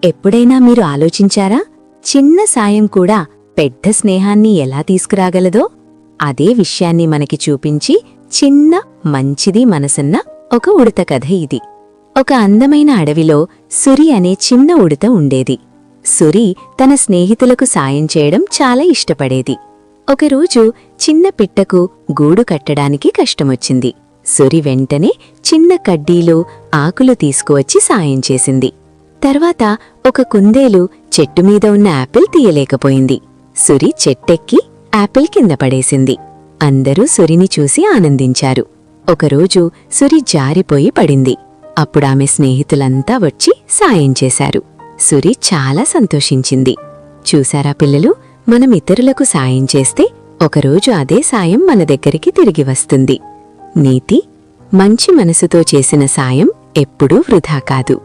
ఎప్పుడైనా మీరు ఆలోచించారా, చిన్న సాయం కూడా పెద్ద స్నేహాన్ని ఎలా తీసుకురాగలదో? అదే విషయాన్ని మనకి చూపించి చిన్న మంచిది మనసున్న ఒక ఉడత కథ ఇది. ఒక అందమైన అడవిలో సురి అనే చిన్న ఉడత ఉండేది. సురి తన స్నేహితులకు సాయం చేయడం చాలా ఇష్టపడేది. ఒకరోజు చిన్న పిట్టకు గూడు కట్టడానికి కష్టమొచ్చింది. సురి వెంటనే చిన్న కడ్డీలు, ఆకులు తీసుకువచ్చి సాయం చేసింది. తర్వాత ఒక కుందేలు చెట్టుమీద ఉన్న యాపిల్ తీయలేకపోయింది. సురి చెట్టెక్కి యాపిల్ కింద పడేసింది. అందరూ సురిని చూసి ఆనందించారు. ఒకరోజు సురి జారిపోయి పడింది. అప్పుడామె స్నేహితులంతా వచ్చి సాయం చేశారు. సురి చాలా సంతోషించింది. చూశారా పిల్లలు, మనం ఇతరులకు సాయం చేస్తే ఒకరోజు అదే సాయం మన దగ్గరికి తిరిగి వస్తుంది. నీతి: మంచి మనసుతో చేసిన సాయం ఎప్పుడూ వృధా కాదు.